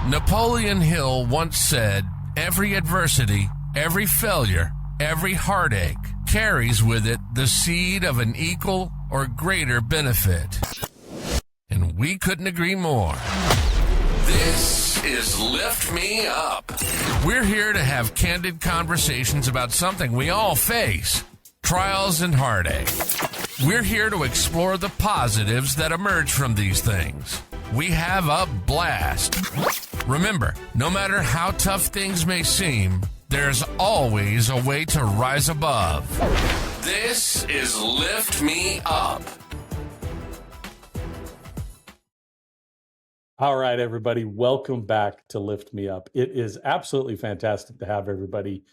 Napoleon Hill once said, "Every adversity, every failure, every heartache carries with it the seed of an equal or greater benefit." And we couldn't agree more. This is Lift Me Up. We're here to have candid conversations about something we all face, trials and heartache. We're here to explore the positives that emerge from these things. We have a blast. Remember, no matter how tough things may seem, there's always a way to rise above. This is Lift Me Up. All right, everybody, welcome back to Lift Me Up. It is absolutely fantastic to have everybody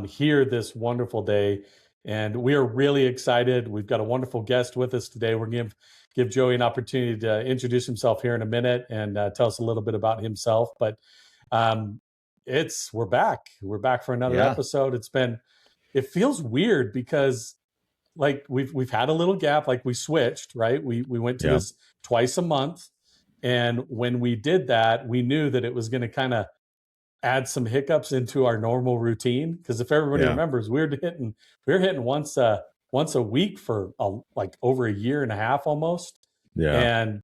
here this wonderful day, and we are really excited. We've got a wonderful guest with us today. We're going to give Joey an opportunity to introduce himself here in a minute and tell us a little bit about himself. But we're back. We're back for another episode. It feels weird because like we've had a little gap, like we switched, right? We went to this twice a month. And when we did that, we knew that it was going to kind of add some hiccups into our normal routine. Because if everybody remembers, we were hitting once a week for like over a year and a half almost. Yeah. And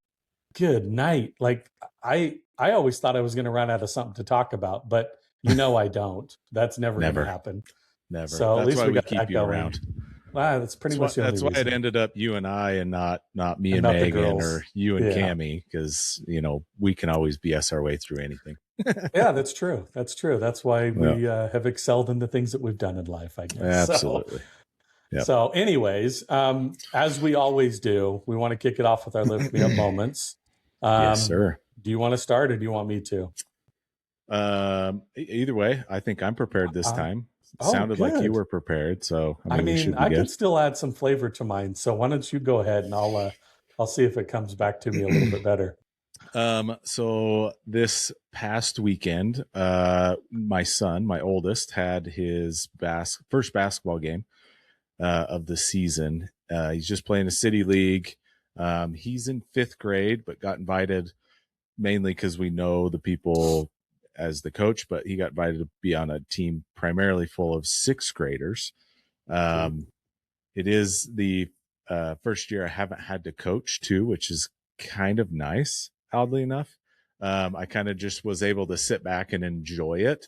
good night. Like I always thought I was going to run out of something to talk about, but I don't. That's never going to happen. Never. So that's at least why we got keep that you going. around. Wow, that's pretty much the only That's why reason. it ended up you and I and not me and not the Megan girls. or you and Cammie, because we can always BS our way through anything. Yeah, that's true. That's true. That's why we have excelled in the things that we've done in life, I guess. Absolutely. So anyways, as we always do, we want to kick it off with our Lift Me Up moments. Yes, sir. Do you want to start or do you want me to? Either way, I think I'm prepared this time. Sounded good. like you were prepared, so I can still add some flavor to mine. So why don't you go ahead and I'll see if it comes back to me a little bit better. So this past weekend, my son, my oldest, had his first basketball game of the season. He's just playing a city league. He's in 5th grade, but got invited mainly because we know the people as the coach, but he got invited to be on a team primarily full of 6th graders. It is the first year I haven't had to coach too, which is kind of nice, oddly enough. I kind of just was able to sit back and enjoy it.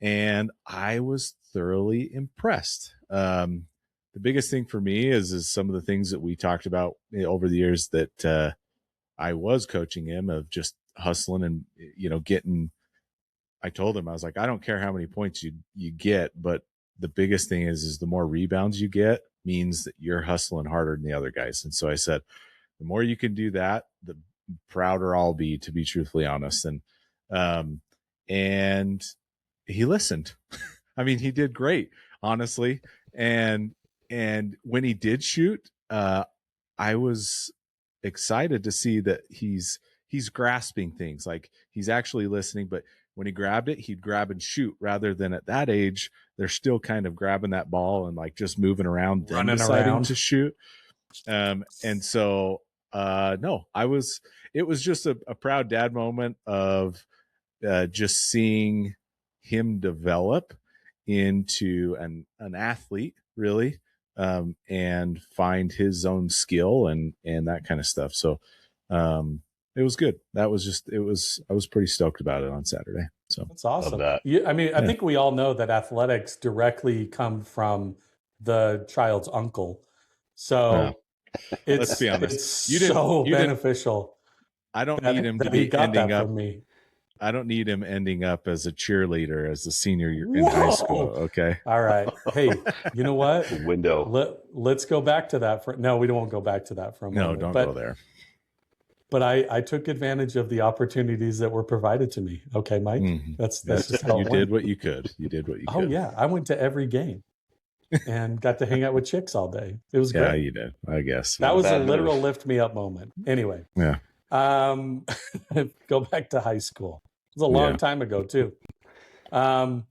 And I was thoroughly impressed. The biggest thing for me is some of the things that we talked about over the years that I was coaching him, of just hustling and, getting. I told him, I was like, I don't care how many points you get, but the biggest thing is the more rebounds you get means that you're hustling harder than the other guys. And so I said, the more you can do that, the prouder I'll be, to be truthfully honest. And he listened. I mean, he did great, honestly. And when he did shoot, I was excited to see that he's grasping things, like he's actually listening, but when he grabbed it, he'd grab and shoot, rather than at that age, they're still kind of grabbing that ball and like just moving around, then deciding to shoot. And so, no, it was just a proud dad moment of just seeing him develop into an athlete, really, and find his own skill and that kind of stuff. So, it was good. I was pretty stoked about it on Saturday. So that's awesome. I think we all know that athletics directly come from the child's uncle. So let's be honest. It's so beneficial. I don't need him to be ending up. I don't need him ending up as a cheerleader as a senior in high school. Okay. All right. Hey, you know what? Window. Let's go back to that. No, we won't go back to that for a moment. No, don't go there. But I took advantage of the opportunities that were provided to me. Okay, Mike? Mm-hmm. That's just how you did what you could. You did what you could. Oh, yeah. I went to every game and got to hang out with chicks all day. It was great. Yeah, you did. I guess. That was a literal lift me up moment. Anyway. Yeah. Go back to high school. It was a long time ago, too. Mine's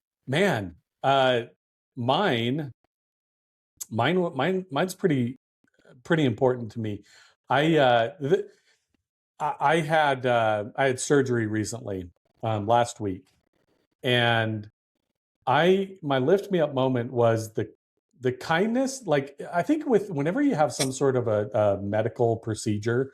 pretty important to me. I had surgery recently, last week. And my lift me up moment was the kindness. Like, I think whenever you have some sort of a medical procedure,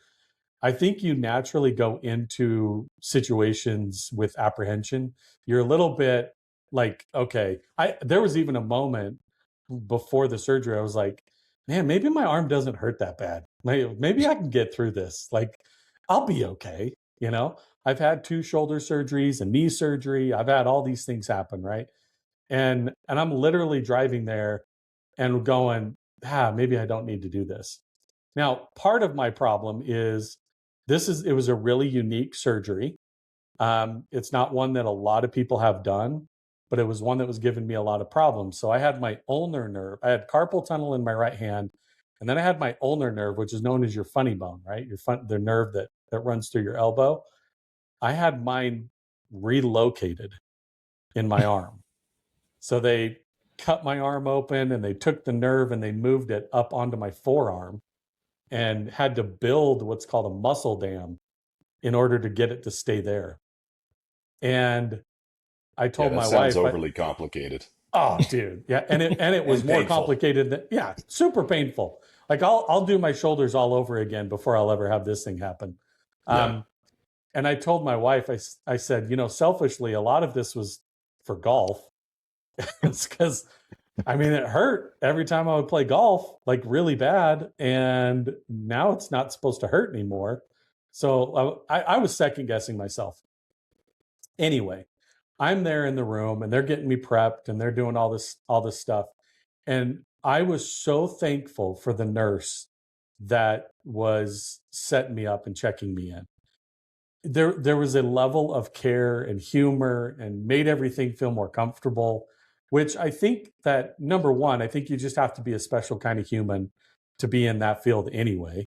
I think you naturally go into situations with apprehension. You're a little bit like, okay, there was even a moment before the surgery, I was like, man, maybe my arm doesn't hurt that bad. Maybe I can get through this. Like, I'll be okay. I've had 2 shoulder surgeries, a knee surgery. I've had all these things happen, right? And I'm literally driving there and going, maybe I don't need to do this. Now, part of my problem is it was a really unique surgery. It's not one that a lot of people have done, but it was one that was giving me a lot of problems. So I had my ulnar nerve. I had carpal tunnel in my right hand, and then I had my ulnar nerve, which is known as your funny bone, right? The nerve that runs through your elbow. I had mine relocated in my arm. So they cut my arm open and they took the nerve and they moved it up onto my forearm and had to build what's called a muscle dam in order to get it to stay there. And I told my wife, sounds overly complicated. Oh, dude. Yeah. And it was more complicated than, super painful. Like I'll do my shoulders all over again before I'll ever have this thing happen. And I told my wife, I said, selfishly, a lot of this was for golf. It's because, it hurt every time I would play golf, like really bad. And now it's not supposed to hurt anymore. So I was second guessing myself. Anyway, I'm there in the room and they're getting me prepped and they're doing all this stuff. And I was so thankful for the nurse that was setting me up and checking me in. There was a level of care and humor and made everything feel more comfortable, which I think that, number one, I think you just have to be a special kind of human to be in that field anyway.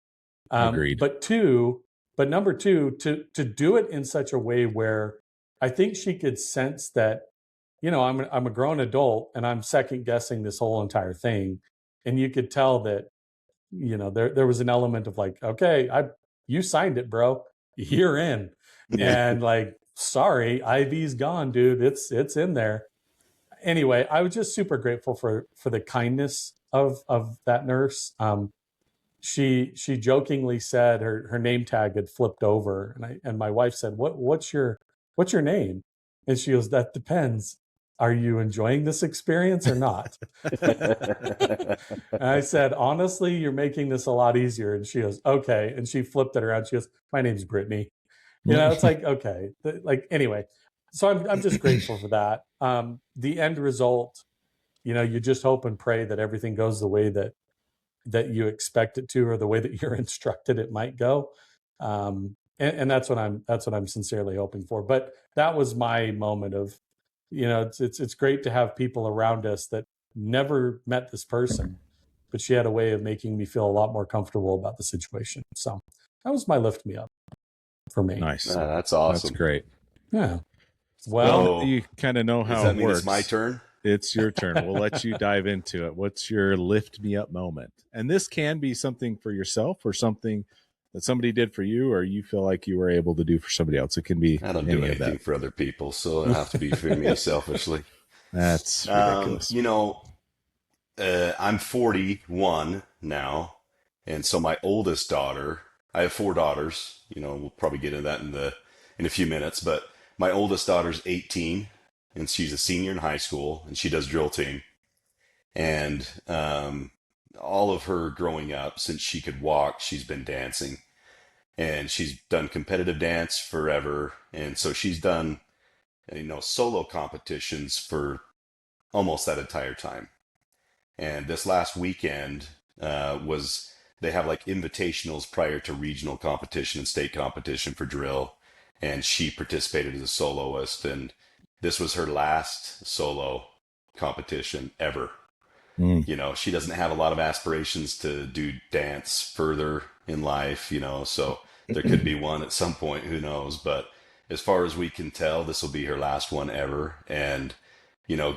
Agreed. But number two, to do it in such a way where I think she could sense that, I'm a grown adult and I'm second guessing this whole entire thing. And you could tell that, there was an element of like, okay, you signed it, bro. You're in. Yeah. And like, sorry, IV's gone, dude. It's in there. Anyway, I was just super grateful for the kindness of that nurse. She jokingly said her name tag had flipped over, and my wife said, what's your name? And she goes, that depends. Are you enjoying this experience or not? And I said, honestly, you're making this a lot easier. And she goes, okay. And she flipped it around. She goes, my name's Brittany. It's like, okay. Anyway, so I'm just grateful for that. The end result, you just hope and pray that everything goes the way that you expect it to, or the way that you're instructed it might go. And that's what I'm sincerely hoping for. But that was my moment of, it's great to have people around us that never met this person, but she had a way of making me feel a lot more comfortable about the situation. So that was my lift me up for me. Nice. That's awesome. That's great. Yeah. Well, you kind of know how it works. It's my turn? It's your turn. We'll let you dive into it. What's your lift me up moment? And this can be something for yourself or something that somebody did for you, or you feel like you were able to do for somebody else. It can be I don't do anything for other people, so it'll have to be for me selfishly. That's ridiculous. I'm 41 now, and so my oldest daughter, I have 4 daughters, we'll probably get into that in a few minutes, but my oldest daughter's 18, and she's a senior in high school, and she does drill team. And all of her growing up, since she could walk, she's been dancing. And she's done competitive dance forever. And so she's done, solo competitions for almost that entire time. And this last weekend they have like invitationals prior to regional competition and state competition for drill. And she participated as a soloist. And this was her last solo competition ever. She doesn't have a lot of aspirations to do dance further in life, so there could be one at some point, who knows. But as far as we can tell, this will be her last one ever. And,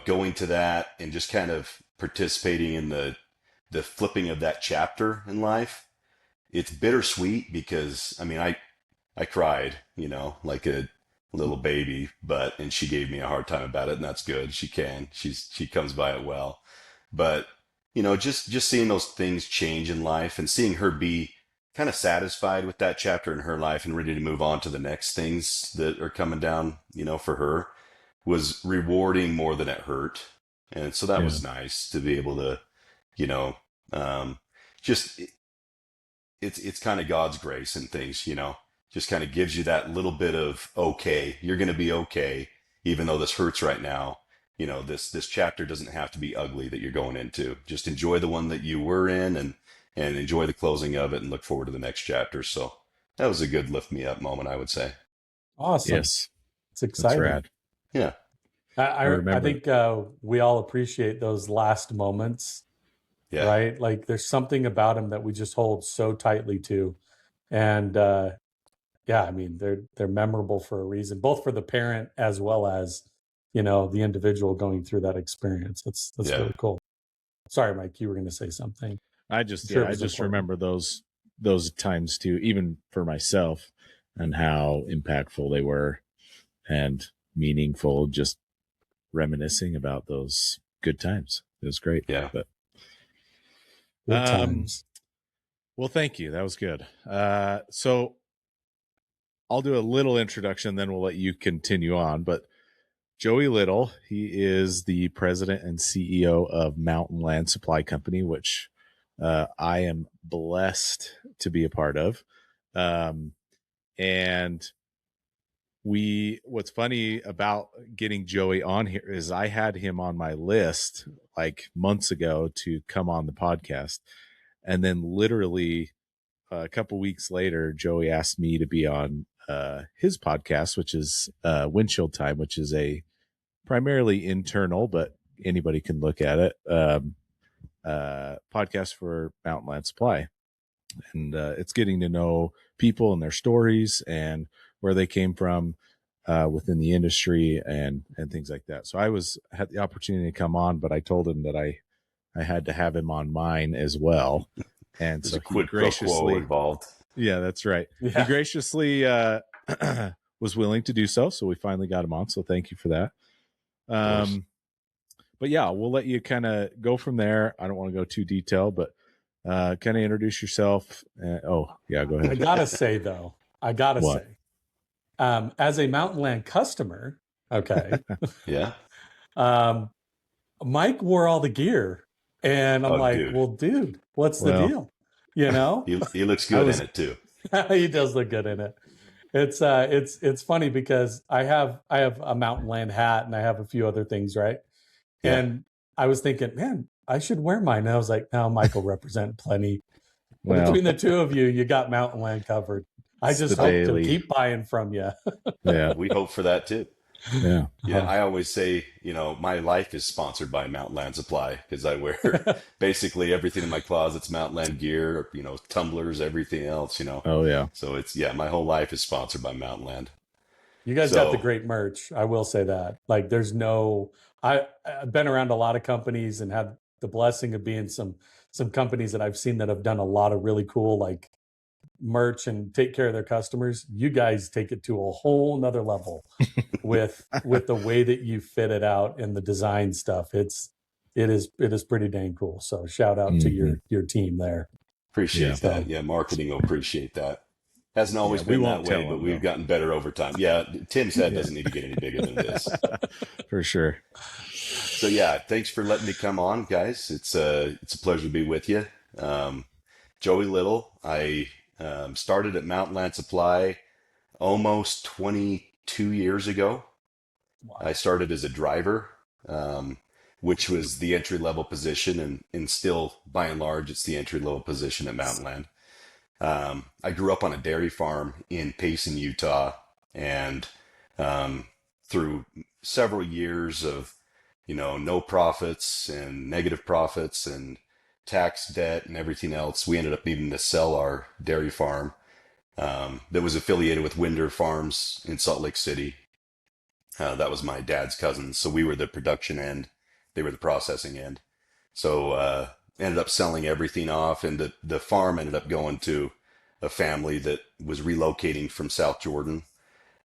going to that and just kind of participating in the flipping of that chapter in life, it's bittersweet because, I cried, like a little baby, and she gave me a hard time about it, and that's good. She comes by it well. But, just seeing those things change in life and seeing her be kind of satisfied with that chapter in her life and ready to move on to the next things that are coming down, for her was rewarding more than it hurt. And so that Yeah. was nice to be able to, you know, um, just it's kind of God's grace and things, just kind of gives you that little bit of, okay, you're going to be okay, even though this hurts right now. This chapter doesn't have to be ugly that you're going into. Just enjoy the one that you were in, and enjoy the closing of it, and look forward to the next chapter. So that was a good lift me up moment, I would say. Awesome. Yes. It's exciting. That's rad. Yeah. I think we all appreciate those last moments, Yeah. right? Like there's something about them that we just hold so tightly to. And yeah, I mean, they're memorable for a reason, both for the parent as well as, the individual going through that experience. That's Yeah. really cool. Sorry, Mike, you were going to say something. I just remember those times too, even for myself, and how impactful they were and meaningful, just reminiscing about those good times. It was great. Yeah. But Good times. well, thank you. That was good. So I'll do a little introduction, then we'll let you continue on. But Joey Liddle, he is the president and CEO of Mountain Land Supply Company, which I am blessed to be a part of. And what's funny about getting Joey on here is I had him on my list like months ago to come on the podcast. And then literally a couple weeks later, Joey asked me to be on his podcast, which is Windshield Time, which is a primarily internal, but anybody can look at it, podcast for Mountain Land Supply. And it's getting to know people and their stories and where they came from within the industry and things like that. So I had the opportunity to come on, but I told him that I had to have him on mine as well. And There's so a quid pro quo involved. Yeah, that's right. Yeah. He graciously was willing to do so. So we finally got him on. So thank you for that. But yeah, we'll let you kind of go from there. I don't want to go too detailed, but kind of introduce yourself. Go ahead. I gotta say though, as a Mountain Land customer, okay. Yeah. Mike wore all the gear, and I'm like, dude. Well, dude, what's the deal? He looks good in it too. He does look good in it. It's funny because I have a Mountain Land hat and I have a few other things, right? Yeah. And I was thinking, man, I should wear mine. And I was like, no, Mike will represent plenty. Well, between the two of you, you got Mountain Land covered. I just hope to keep buying from you. Yeah, we hope for that too. Yeah. Yeah. I always say, my life is sponsored by Mountain Land Supply because I wear basically everything in my closet's Mountain Land gear, tumblers, everything else, Oh yeah. So my whole life is sponsored by Mountain Land. You guys got the great merch. I will say that. Like I've been around a lot of companies and had the blessing of being some companies that I've seen that have done a lot of really cool, like, merch and take care of their customers. You guys take it to a whole nother level with the way that you fit it out and the design stuff. It is pretty dang cool. So shout out to your team there. Appreciate that. Yeah, marketing will appreciate that. Hasn't always been that way, but we've gotten better over time. Yeah, Tim's head doesn't need to get any bigger than this. For sure. So yeah, thanks for letting me come on, guys. It's a pleasure to be with you. Joey Liddle. I started at Mountain Land Supply almost 22 years ago. Wow. I started as a driver, which was the entry-level position, and still, by and large, it's the entry-level position at Mountain Land. I grew up on a dairy farm in Payson, Utah, and through several years of, no profits and negative profits and tax debt and everything else, we ended up needing to sell our dairy farm that was affiliated with Winder Farms in Salt Lake City. That was my dad's cousins. So we were the production end. They were the processing end. So ended up selling everything off, and the farm ended up going to a family that was relocating from South Jordan.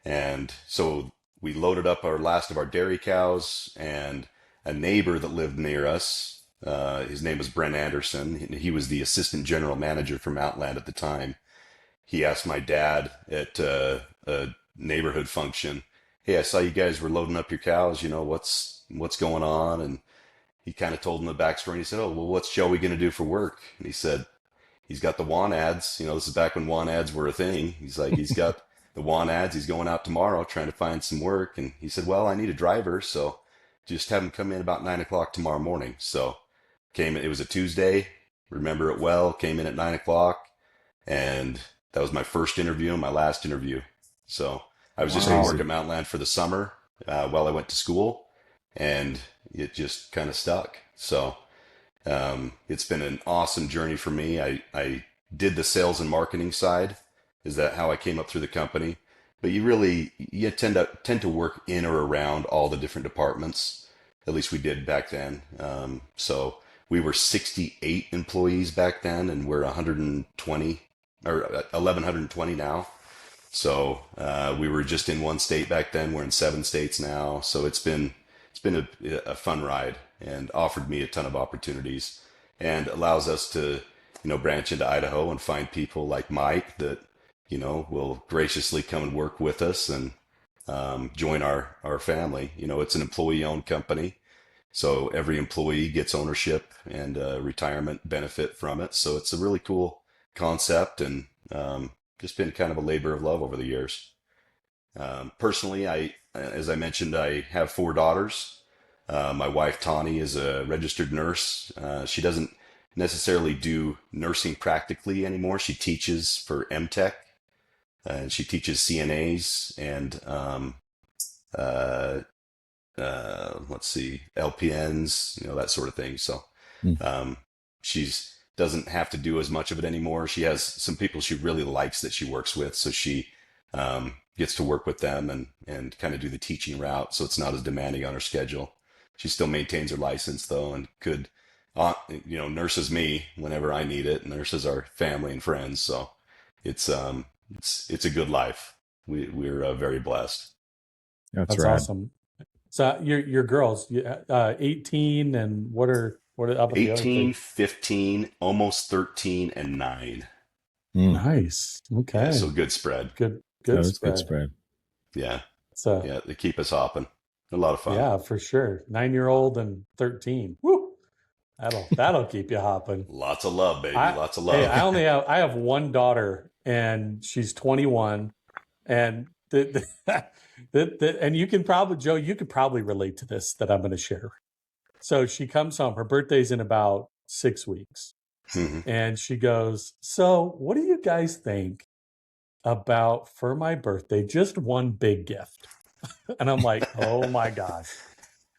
And so we loaded up our last of our dairy cows, and a neighbor that lived near us, his name was Brent Anderson. He was the assistant general manager for Mountland at the time. He asked my dad at a neighborhood function, "Hey, I saw you guys were loading up your cows. What's going on?" And he kind of told him the backstory. And he said, "Oh, well, what's Joey going to do for work?" And he said, "He's got the want ads. This is back when want ads were a thing." He's like, "He's got the want ads. He's going out tomorrow trying to find some work." And he said, "Well, I need a driver, so just have him come in about 9 o'clock tomorrow morning." So came in. It was a Tuesday. Remember it well. Came in at 9 o'clock, and that was my first interview and my last interview. So I was just going to work at Mountland for the summer while I went to school, and it just kind of stuck. So it's been an awesome journey for me. I did the sales and marketing side. Is that how I came up through the company? But you tend to work in or around all the different departments. At least we did back then. So we were 68 employees back then, and we're 120 or 1,120 now. So we were just in one state back then. We're in 7 states now. So it's been a fun ride, and offered me a ton of opportunities, and allows us to branch into Idaho and find people like Mike that will graciously come and work with us and join our family. It's an employee-owned company, so every employee gets ownership and retirement benefit from it. So it's a really cool concept, and just been kind of a labor of love over the years. Personally, as I mentioned, I have 4 daughters. My wife, Tawny, is a registered nurse. She doesn't necessarily do nursing practically anymore. She teaches for MTech, and she teaches CNAs and let's see, LPNs, that sort of thing. So she's doesn't have to do as much of it anymore. She has some people she really likes that she works with, so she gets to work with them and kind of do the teaching route, so it's not as demanding on her schedule. She still maintains her license though, and could nurses me whenever I need it, nurses our family and friends. So it's a good life. We're very blessed. That's right. Awesome. So your girls, 18, and what are up at 18, 15, almost 13, and 9. Nice. Okay. Yeah, so good spread. Good spread. Yeah. So yeah, they keep us hopping. A lot of fun. Yeah, for sure. 9-year-old and 13. Woo! That'll keep you hopping. Lots of love, baby. Lots of love. Hey, I have one daughter, and she's 21, and and you can probably, Joe, you could probably relate to this that I'm going to share. So she comes home. Her birthday's in about 6 weeks, and she goes, "So, what do you guys think about for my birthday? Just one big gift." And I'm like, "Oh my gosh,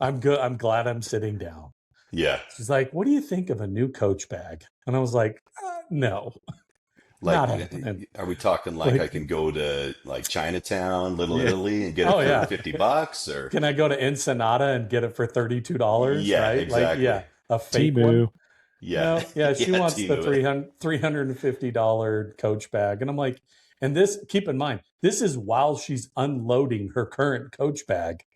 I'm good. I'm glad I'm sitting down." Yeah. She's like, "What do you think of a new Coach bag?" And I was like, "No." Not happening. Are we talking like I can go to like Chinatown, Little Italy, and get it for $50, or can I go to Ensenada and get it for $32? Yeah, right? exactly. A fake Temu. one. Yeah, no, she wants the $350 Coach bag, and I'm like, and this, keep in mind, this is while she's unloading her current Coach bag.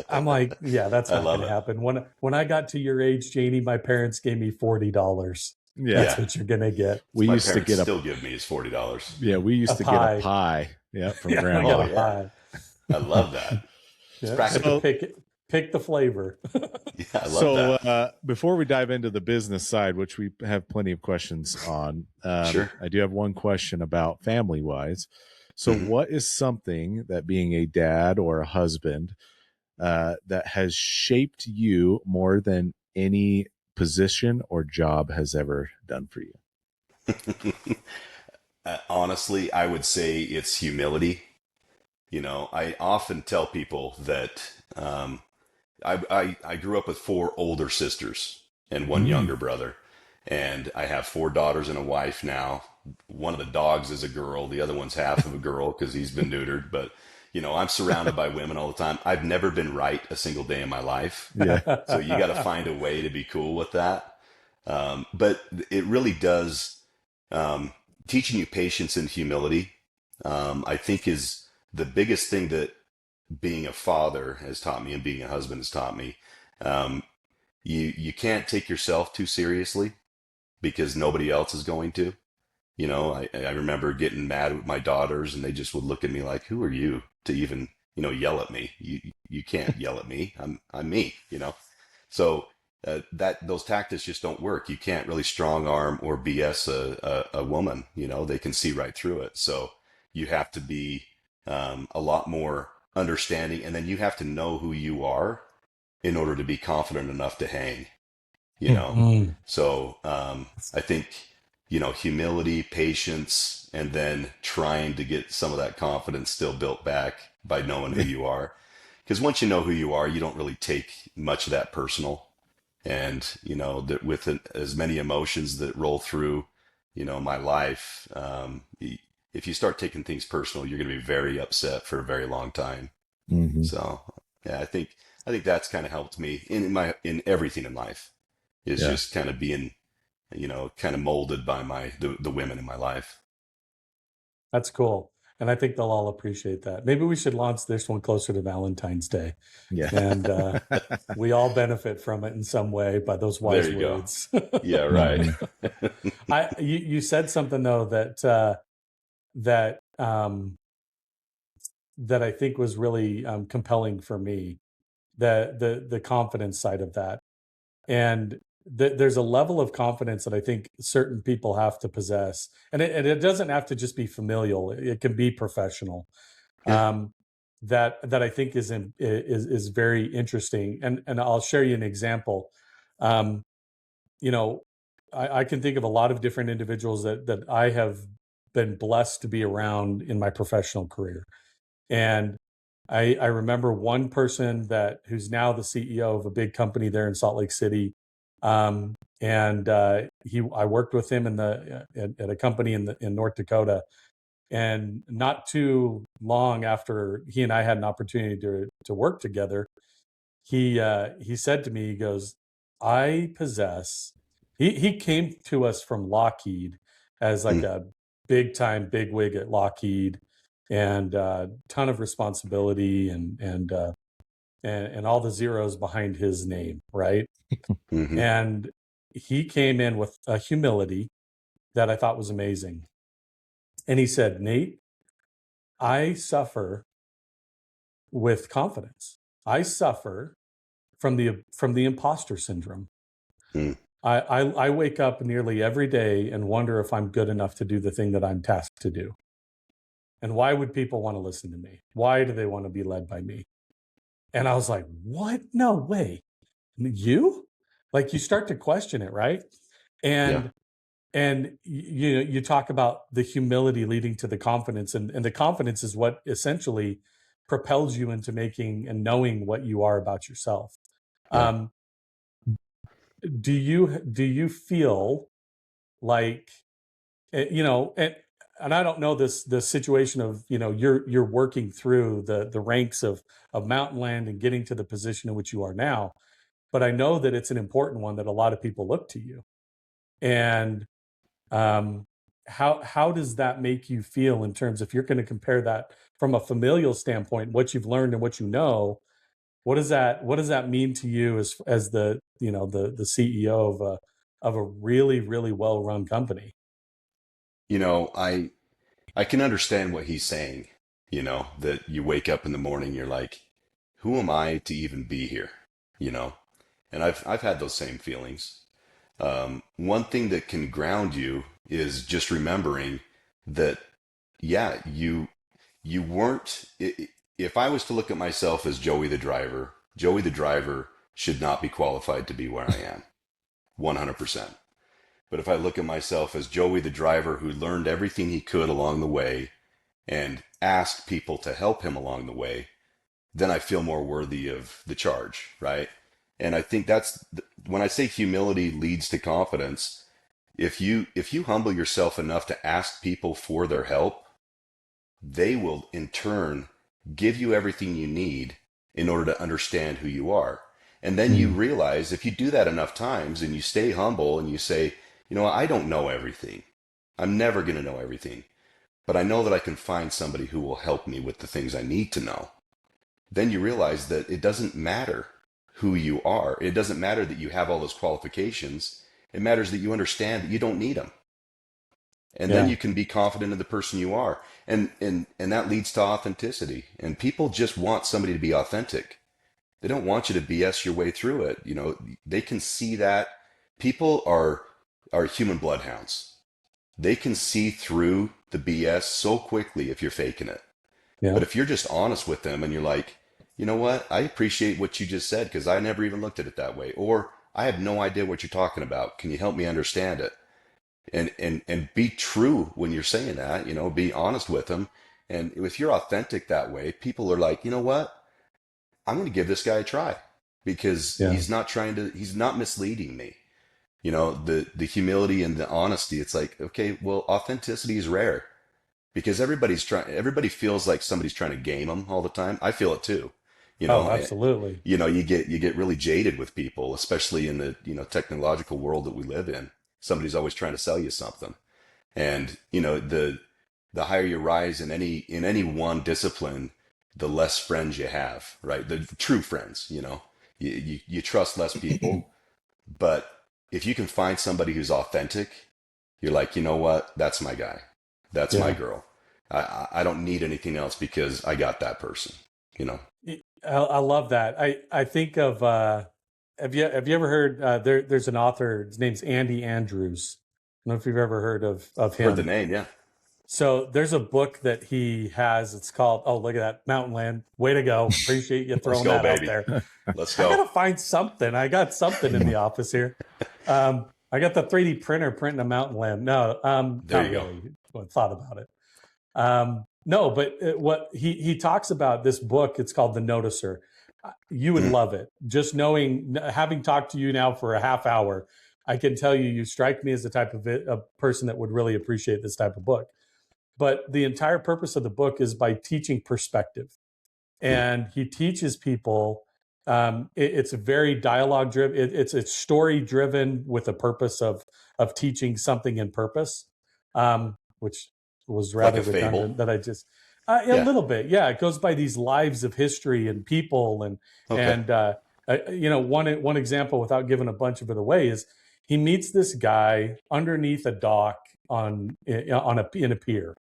I'm like, yeah, that's not going to happen. When I got to your age, Janie, my parents gave me $40. Yeah, that's what you're gonna get. We used to get still give me is $40. Yeah, we used to get a pie. Yeah, from grandma. Yeah. I love that. It's practical. Pick the flavor. Yeah, I love that. Before we dive into the business side, which we have plenty of questions on, sure. I do have one question about family wise. So, what is something that being a dad or a husband that has shaped you more than any position or job has ever done for you? Honestly, I would say it's humility. I often tell people that I grew up with 4 older sisters and 1 younger brother, and I have 4 daughters and a wife now. One of the dogs is a girl. The other one's half of a girl because he's been neutered. But I'm surrounded by women all the time. I've never been right a single day in my life. Yeah. So you got to find a way to be cool with that. But it really does, teaching you patience and humility, I think is the biggest thing that being a father has taught me and being a husband has taught me, um, you can't take yourself too seriously because nobody else is going to. You know, I remember getting mad with my daughters and they just would look at me like, who are you to even, yell at me? You can't yell at me. I'm me. So that those tactics just don't work. You can't really strong arm or BS a woman. They can see right through it. So you have to be a lot more understanding, and then you have to know who you are in order to be confident enough to hang. you know. Mm-hmm. So I think, humility, patience, and then trying to get some of that confidence still built back by knowing who you are. Because once you know who you are, you don't really take much of that personal. And, that with as many emotions that roll through, my life, if you start taking things personal, you're going to be very upset for a very long time. Mm-hmm. So, yeah, I think that's kind of helped me in everything in life is Yeah. just kind of being, kind of molded by the women in my life. That's cool. And I think they'll all appreciate that. Maybe we should launch this one closer to Valentine's Day. Yeah. And we all benefit from it in some way by those wise There you go. words. Yeah, right. You said something though that that I think was really compelling for me, the confidence side of that. And there's a level of confidence that I think certain people have to possess, and it doesn't have to just be familial; it can be professional. Yeah. That I think is very interesting, and I'll share you an example. Um, you know, I can think of a lot of different individuals that I have been blessed to be around in my professional career, and I remember one person who's now the CEO of a big company there in Salt Lake City. And I worked with him at a company in North Dakota. And not too long after he and I had an opportunity to work together, he said to me, he goes, I possess, he came to us from Lockheed as like Mm, a big time big wig at Lockheed, and ton of responsibility and all the zeros behind his name, right? hmm And he came in with a humility that I thought was amazing. And he said, Nate, I suffer with confidence. I suffer from the imposter syndrome. mm, I wake up nearly every day and wonder if I'm good enough to do the thing that I'm tasked to do. And why would people want to listen to me? Why do they want to be led by me? And I was like, what? No way. You? Like, you start to question it, right? yeah. And you talk about the humility leading to the confidence, and the confidence is what essentially propels you into making and knowing what you are about yourself. Yeah. Um, do you feel like, and I don't know the situation of, you're working through the ranks of Mountain Land and getting to the position in which you are now, but I know that it's an important one that a lot of people look to you. And how does that make you feel in terms, if you're going to compare that from a familial standpoint, what you've learned and what you know, what does that mean to you as the CEO of a really, really well run company? I can understand what he's saying, that you wake up in the morning, you're like, who am I to even be here? You know, and I've had those same feelings. One thing that can ground you is just remembering that, yeah, you weren't. If I was to look at myself as Joey the driver should not be qualified to be where I am, 100%. But if I look at myself as Joey the driver who learned everything he could along the way and asked people to help him along the way, then I feel more worthy of the charge, right? And I think when I say humility leads to confidence. If you humble yourself enough to ask people for their help, they will in turn give you everything you need in order to understand who you are. And then you Mm. realize if you do that enough times and you stay humble and you say, I don't know everything. I'm never going to know everything. but I know that I can find somebody who will help me with the things I need to know. Then you realize that it doesn't matter who you are. It doesn't matter that you have all those qualifications. It matters that you understand that you don't need them. And then Yeah. you can be confident in the person you are. And that leads to authenticity. And people just want somebody to be authentic. They don't want you to BS your way through it. You know, they can see that people are human bloodhounds. They can see through the BS so quickly if you're faking it. Yeah. But if you're just honest with them and you're like, you know what, I appreciate what you just said because I never even looked at it that way, or I have no idea what you're talking about. Can you help me understand it? And be true when you're saying that. You know, be honest with them. And if you're authentic that way, people are like, you know what, I'm going to give this guy a try because Yeah. he's not misleading me. You know, the humility and the honesty. It's like, okay, well, authenticity is rare because everybody feels like somebody's trying to game them all the time. I feel it too. You Oh, know, absolutely. you know, you get really jaded with people, especially in the, technological world that we live in. Somebody's always trying to sell you something. And, the higher you rise in any one discipline, the less friends you have, right? The true friends, you trust less people, but if you can find somebody who's authentic, you're like, you know what? That's my guy. That's my Yeah. girl. I don't need anything else because I got that person, you know? I love that. I think of have you ever heard there's an author, his name's Andy Andrews. I don't know if you've ever heard of Heard the him. name. Yeah. So there's a book that he has. It's called, oh, look at that, Mountain Land. Way to go. Appreciate you Let's throwing go, that out baby. there. Let's I go. gotta find something. I got something in the office here. I got the 3D printer printing a Mountain Land. No, There not you go. really. I thought about it. No, but what he talks about this book, it's called The Noticer. You would Mm, love it. Just knowing, having talked to you now for a half hour, I can tell you, you strike me as the type of a person that would really appreciate this type of book. But the entire purpose of the book is by teaching perspective. mm, And he teaches people, it's a very dialogue driven, it's story driven with a purpose of teaching something in purpose, which was like rather a fable. redundant that I just, a Yeah. little bit. Yeah. It goes by these lives of history and people. Okay. And one example without giving a bunch of it away is he meets this guy underneath a dock in a pier,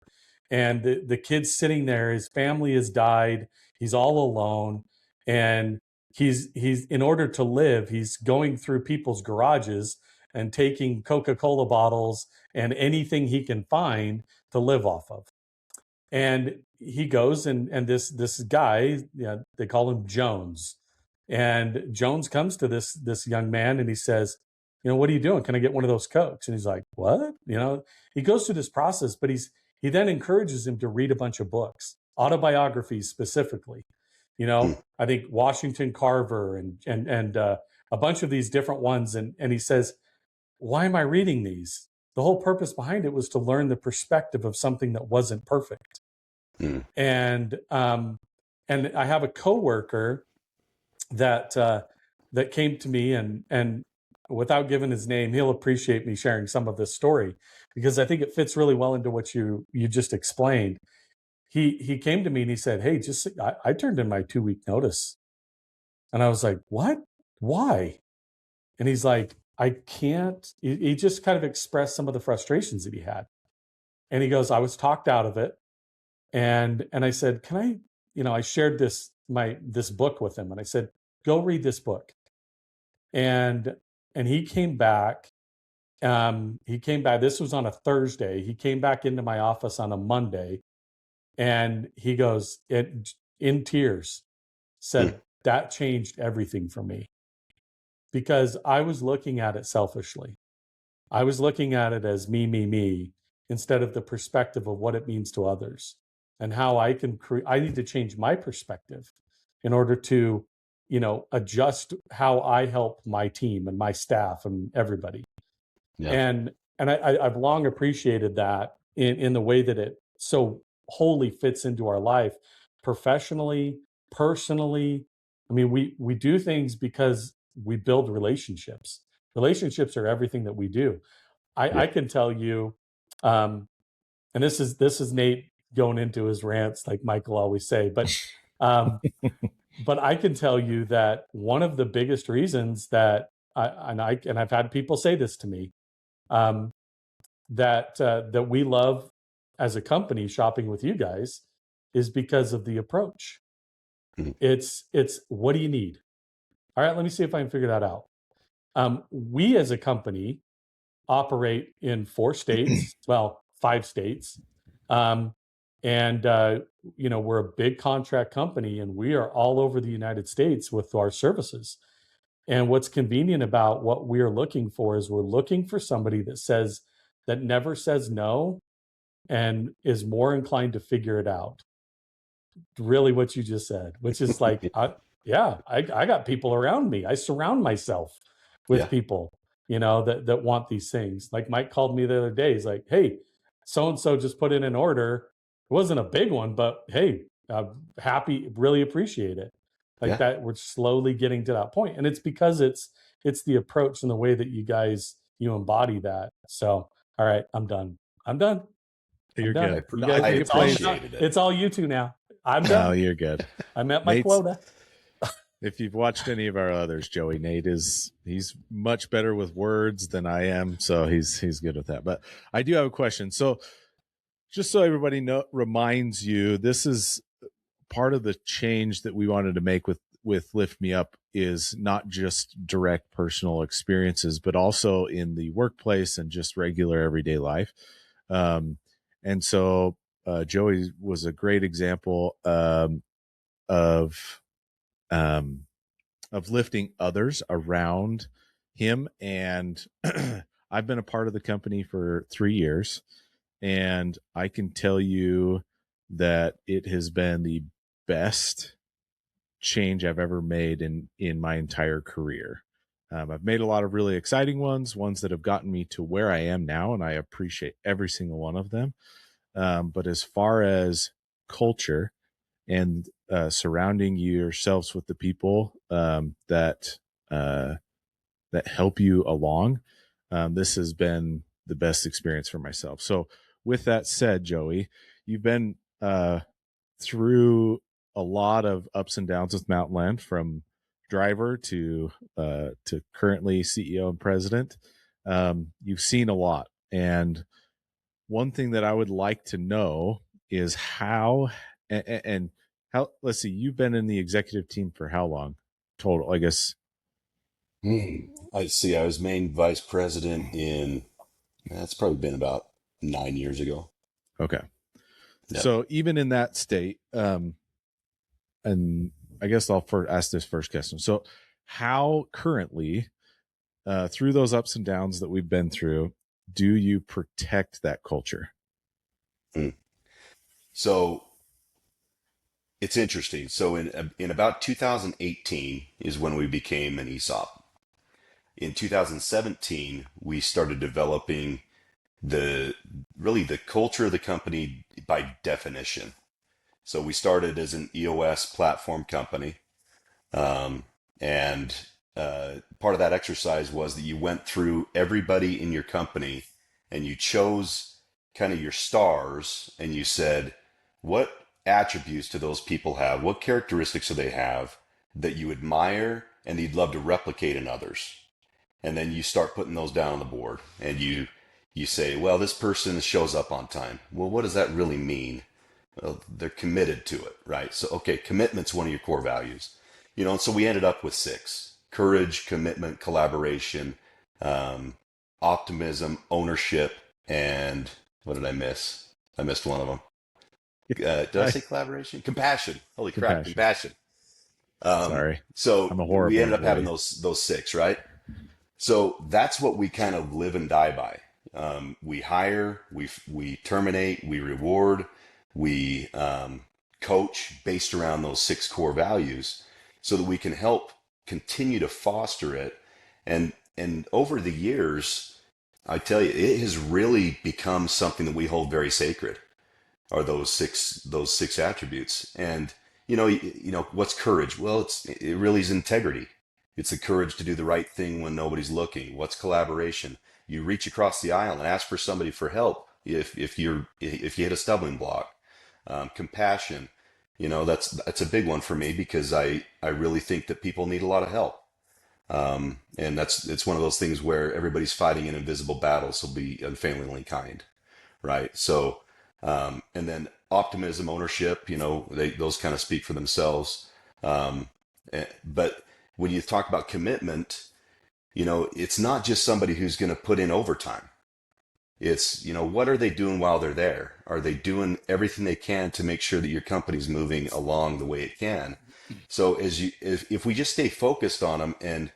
and the kid's sitting there. His family has died. He's all alone, and he's in order to live, he's going through people's garages and taking Coca-Cola bottles and anything he can find to live off of. And he goes, and this guy, they call him Jones, and Jones comes to this young man and he says, what are you doing? Can I get one of those Cokes? And he's like, what? He goes through this process, but he then encourages him to read a bunch of books, autobiographies specifically. Mm, I think Washington Carver and a bunch of these different ones, and he says, why am I reading these? The whole purpose behind it was to learn the perspective of something that wasn't perfect. mm, And I have a coworker that that came to me, and without giving his name, he'll appreciate me sharing some of this story because I think it fits really well into what you just explained. He came to me and he said, "Hey, I turned in my 2-week notice," and I was like, "What? Why?" And he's like, "I can't." He just kind of expressed some of the frustrations that he had, and he goes, "I was talked out of it." And I said, "Can I?" I shared this book with him, and I said, "Go read this book." And he came back. He came back. This was on a Thursday. He came back into my office on a Monday, and he goes in tears, mm. said that changed everything for me because I was looking at it selfishly. I was looking at it as me, instead of the perspective of what it means to others and how I can I need to change my perspective in order to, adjust how I help my team and my staff and everybody. Yeah. And I've long appreciated that in the way that it so wholly fits into our life, professionally, personally. I mean, we do things because we build relationships. Relationships are everything that we do. I Yep. can tell you, um, and this is Nate going into his rants like Michael always say, but I can tell you that one of the biggest reasons that I've had people say this to me, that we love as a company shopping with you guys is because of the approach. Mhm. It's what do you need? All right, let me see if I can figure that out. We as a company operate in 4 states, well, 5 states. And we're a big contract company and we are all over the United States with our services. And what's convenient about what we're looking for is we're looking for somebody that never says no and is more inclined to figure it out. Really what you just said, which is like, I got people around me. I surround myself with people, that want these things. Like Mike called me the other day. He's like, hey, so-and-so just put in an order. It wasn't a big one, but hey, happy, really appreciate it. Like that, we're slowly getting to that point. And it's because it's the approach and the way that you embody that. So, all right, I'm done. You're done. good. You guys, I appreciated it. It's all you two now. I'm No, done. you're good. I met my Nate's, quota. If you've watched any of our others, Joey, he's much better with words than I am, so he's good with that. But I do have a question. So just so everybody reminds you, this is part of the change that we wanted to make with Lift Me Up is not just direct personal experiences, but also in the workplace and just regular everyday life. And so Joey was a great example of lifting others around him. And I've been a part of the company for 3 years, and I can tell you that it has been the best change I've ever made in my entire career. I've made a lot of really exciting ones that have gotten me to where I am now, and I appreciate every single one of them. But as far as culture and surrounding yourselves with the people that help you along, this has been the best experience for myself. So with that said, Joey, you've been through a lot of ups and downs with Mountainland, from driver to currently CEO and president. You've seen a lot. And one thing that I would like to know is how, let's see, you've been in the executive team for how long total, I guess? I see. I was main vice president that's probably been about 9 years ago. Okay. Yep. So even in that state, and I guess I'll ask this first question. So how currently, through those ups and downs that we've been through, do you protect that culture? So it's interesting. So in about 2018 is when we became an ESOP. In 2017, we started developing the culture of the company by definition. So we started as an EOS platform company. And part of that exercise was that you went through everybody in your company and you chose kind of your stars and you said, what attributes do those people have? What characteristics do they have that you admire and you'd love to replicate in others? And then you start putting those down on the board and you say, well, this person shows up on time. Well, what does that really mean? Well, they're committed to it, right? So, okay, commitment's one of your core values. And so we ended up with 6: courage, commitment, collaboration, optimism, ownership, and what did I miss? I missed one of them. Did I say collaboration? Compassion. Holy crap, compassion. Sorry. So I'm a horrible we ended up having employee. those 6, right? So that's what we kind of live and die by. We hire, we terminate, we reward, we coach based around those 6 core values, so that we can help continue to foster it. And over the years, I tell you, it has really become something that we hold very sacred, are those six attributes. And what's courage? Well, it really is integrity. It's the courage to do the right thing when nobody's looking. What's collaboration? You reach across the aisle and ask for somebody for help if you hit a stumbling block. Compassion, that's a big one for me because I really think that people need a lot of help. And it's one of those things where everybody's fighting an invisible battle, so be unfailingly kind, right? So, and then optimism, ownership, those kind of speak for themselves. But when you talk about commitment, it's not just somebody who's going to put in overtime. It's, what are they doing while they're there? Are they doing everything they can to make sure that your company's moving along the way it can? So if we just stay focused on them, and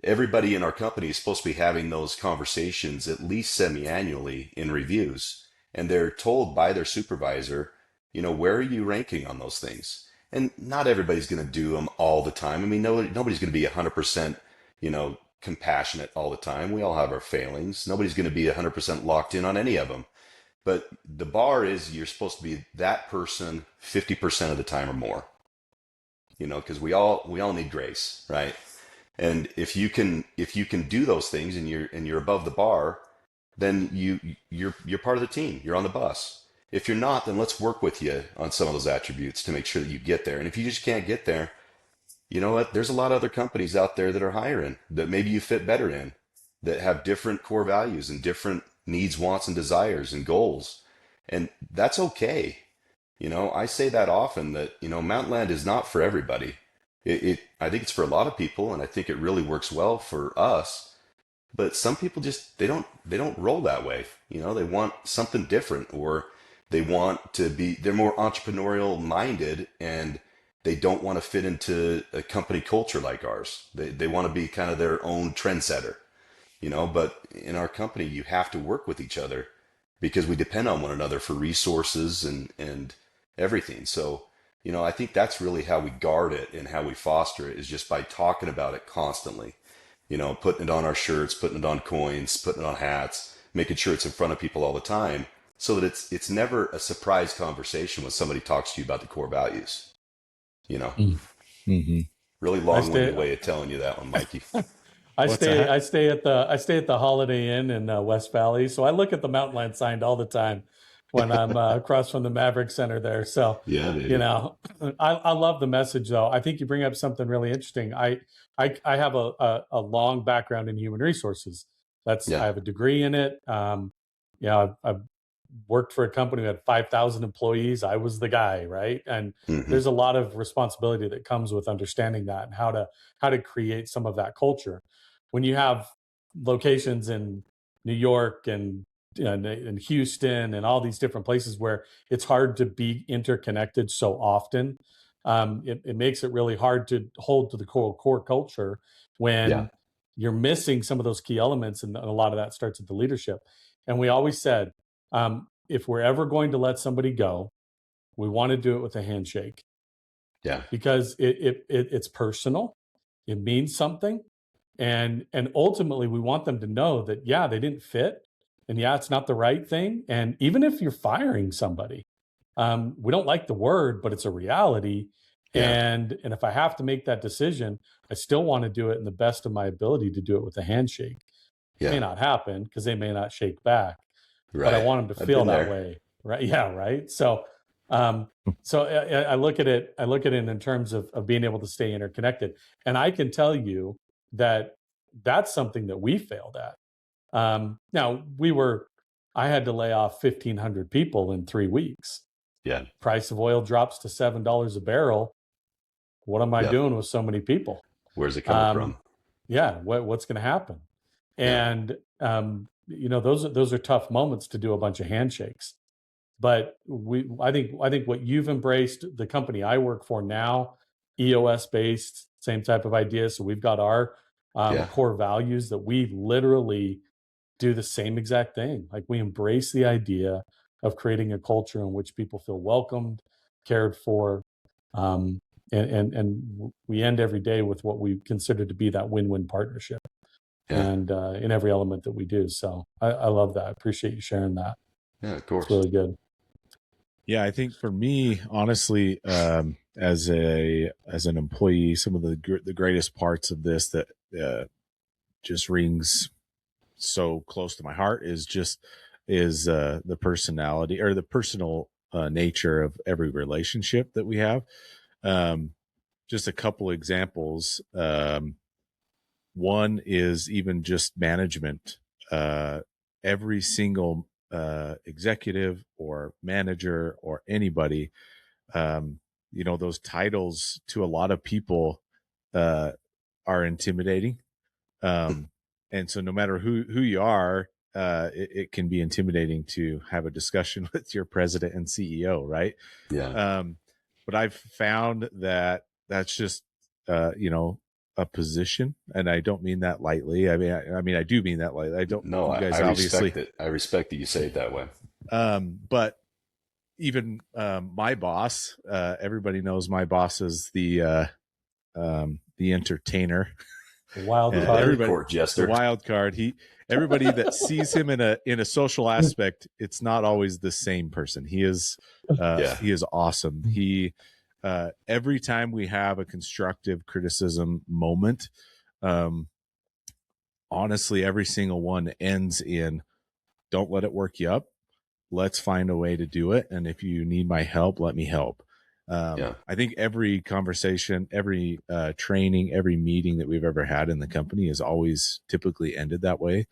everybody in our company is supposed to be having those conversations at least semi-annually in reviews, and they're told by their supervisor, where are you ranking on those things? And not everybody's going to do them all the time. I mean, nobody's going to be 100%, compassionate all the time. We all have our failings. Nobody's going to be 100% locked in on any of them. But the bar is you're supposed to be that person 50% of the time or more, because we all need grace, right? And if you can do those things and you're above the bar, then you're part of the team. You're on the bus. If you're not, then let's work with you on some of those attributes to make sure that you get there. And if you just can't get there, you know what? There's a lot of other companies out there that are hiring that maybe you fit better in, that have different core values and different needs, wants, and desires and goals. And that's okay. I say that often that, Mountainland is not for everybody. I think it's for a lot of people, and I think it really works well for us. But some people just they don't roll that way. They want something different, or they're more entrepreneurial minded, and they don't want to fit into a company culture like ours. They want to be kind of their own trendsetter, but in our company you have to work with each other because we depend on one another for resources and everything. So, I think that's really how we guard it and how we foster it, is just by talking about it constantly, putting it on our shirts, putting it on coins, putting it on hats, making sure it's in front of people all the time, so that it's never a surprise conversation when somebody talks to you about the core values. Mm-hmm. Really long-winded way of telling you that one, Mikey. I stay at the Holiday Inn in West Valley, so I look at the Mountainland sign all the time when I'm across from the Maverick Center there. So yeah, baby. I love the message though. I think you bring up something really interesting. I have a long background in human resources. I have a degree in it. I've worked for a company that had 5,000 employees. I was the guy, right? And there's a lot of responsibility that comes with understanding that and how to create some of that culture. When you have locations in New York and Houston and all these different places where it's hard to be interconnected so often, it makes it really hard to hold to the core culture when you're missing some of those key elements, and a lot of that starts at the leadership. And we always said, if we're ever going to let somebody go, we want to do it with a handshake. Yeah. Because it's personal, it means something, and ultimately we want them to know that they didn't fit, and it's not the right thing. And even if you're firing somebody, we don't like the word, but it's a reality. And if I have to make that decision, I still want to do it in the best of my ability to do it with a handshake. It may not happen because they may not shake back, but I want them to feel that way, right? Yeah, right. So, I look at it in terms of being able to stay interconnected, and I can tell you that that's something that we failed at. Now I had to lay off 1,500 people in 3 weeks. Yeah. Price of oil drops to $7 a barrel. What am I doing with so many people? Where's it coming from? Yeah. What's going to happen? And, those are tough moments to do a bunch of handshakes, but I think what you've embraced, the company I work for now, EOS based, same type of idea. So we've got our core values that we literally do the same exact thing. Like, we embrace the idea of creating a culture in which people feel welcomed, cared for, and we end every day with what we consider to be that win-win partnership. And in every element that we do. So I love that. I appreciate you sharing that. Yeah, of course. It's really good. Yeah, I think for me, honestly, as an employee, some of the greatest parts of this that just rings so close to my heart is just is the personality or the personal nature of every relationship that we have. Just a couple examples. One is even just management. Every single executive or manager or anybody, those titles to a lot of people are intimidating. And so no matter who you are, it can be intimidating to have a discussion with your president and CEO, right? Yeah. But I've found that that's just, a position, and I don't mean that lightly. I mean, I do mean that lightly. I don't. No, You guys I obviously respect it. I respect that you say it that way. But even my boss, everybody knows my boss is the entertainer. Wild card. Everybody, court jester. The wild card. Everybody that sees him in a social aspect, it's not always the same person. He is awesome. He every time we have a constructive criticism moment, honestly, every single one ends in, don't let it work you up. Let's find a way to do it. And if you need my help, let me help. I think every conversation, every training, every meeting that we've ever had in the company has always typically ended that way.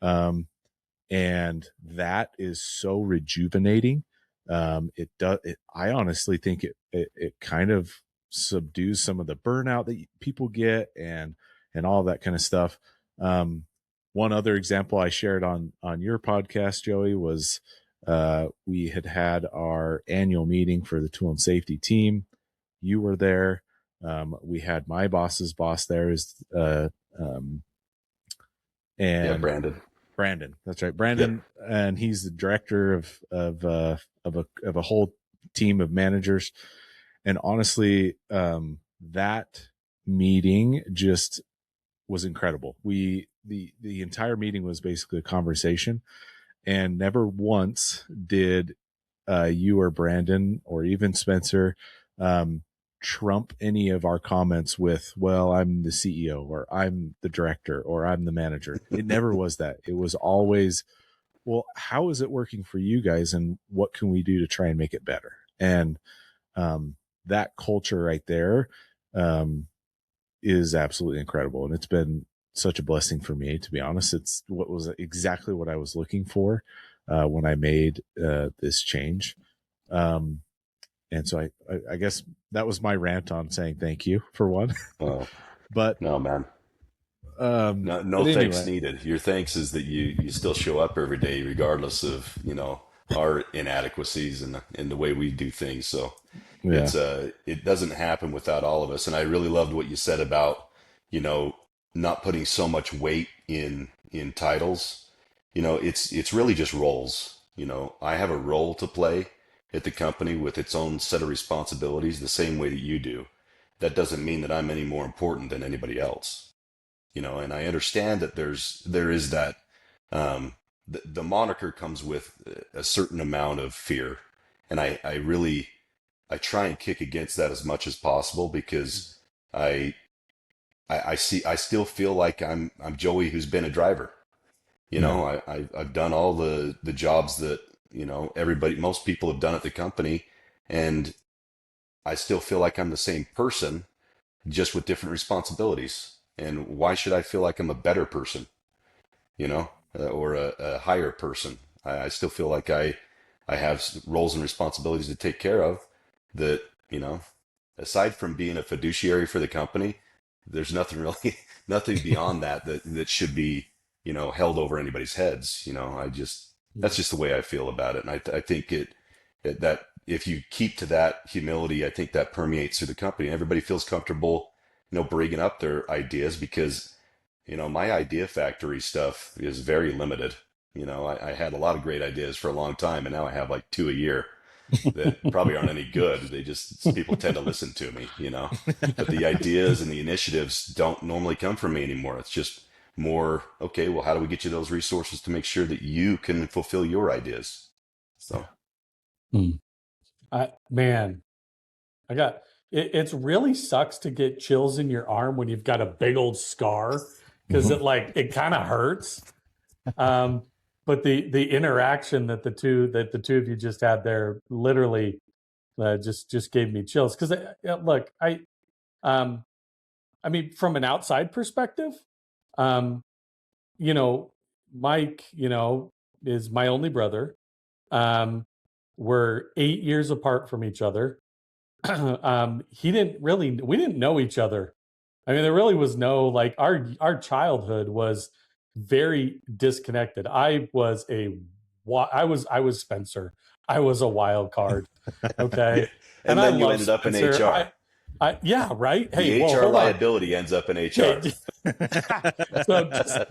And that is so rejuvenating. I honestly think it kind of subdues some of the burnout that people get and all that kind of stuff. One other example I shared on your podcast, Joey, was we had our annual meeting for the tool and safety team. You were there. We had my boss's boss there, Brandon. That's right, Brandon, yep. And he's the director of a whole team of managers. And honestly, that meeting just was incredible. The entire meeting was basically a conversation, and never once did you or Brandon or even Spencer trump any of our comments with, well, I'm the CEO or I'm the director or I'm the manager. It never was that. It was always, well, how is it working for you guys and what can we do to try and make it better? And that culture right there is absolutely incredible. And it's been such a blessing for me, to be honest. It's exactly what I was looking for when I made this change. And so I guess that was my rant on saying thank you for one. Oh, but no, man. No thanks needed. Your thanks is that you still show up every day, regardless of, our inadequacies and the way we do things. So it doesn't happen without all of us. And I really loved what you said about, not putting so much weight in titles. It's really just roles. I have a role to play at the company with its own set of responsibilities the same way that you do. That doesn't mean that I'm any more important than anybody else. And I understand that there is that, the moniker comes with a certain amount of fear. And I try and kick against that as much as possible, because I still feel like I'm Joey who's been a driver. I've done all the jobs that, most people have done at the company, and I still feel like I'm the same person, just with different responsibilities. And why should I feel like I'm a better person, or a higher person? I still feel like I have roles and responsibilities to take care of that, aside from being a fiduciary for the company, there's nothing nothing beyond that should be, held over anybody's heads. That's just the way I feel about it. And I think that if you keep to that humility, I think that permeates through the company. Everybody feels comfortable, bringing up their ideas, because, my idea factory stuff is very limited. I had a lot of great ideas for a long time, and now I have like 2 a year that probably aren't any good. People tend to listen to me, but the ideas and the initiatives don't normally come from me anymore. It's just more, okay, well, how do we get you those resources to make sure that you can fulfill your ideas? So, It's really sucks to get chills in your arm when you've got a big old scar, because it kind of hurts. but the interaction that the two of you just had there literally just gave me chills. Because look, I mean, from an outside perspective, you know, Mike, is my only brother. We're 8 years apart from each other. We didn't know each other. I mean, there really was no, like, our childhood was very disconnected. I was Spencer. I was a wild card. Okay. And I then you love ended up in Spencer. HR. Yeah, right. The Hey, HR hold on. liability ends up in HR. So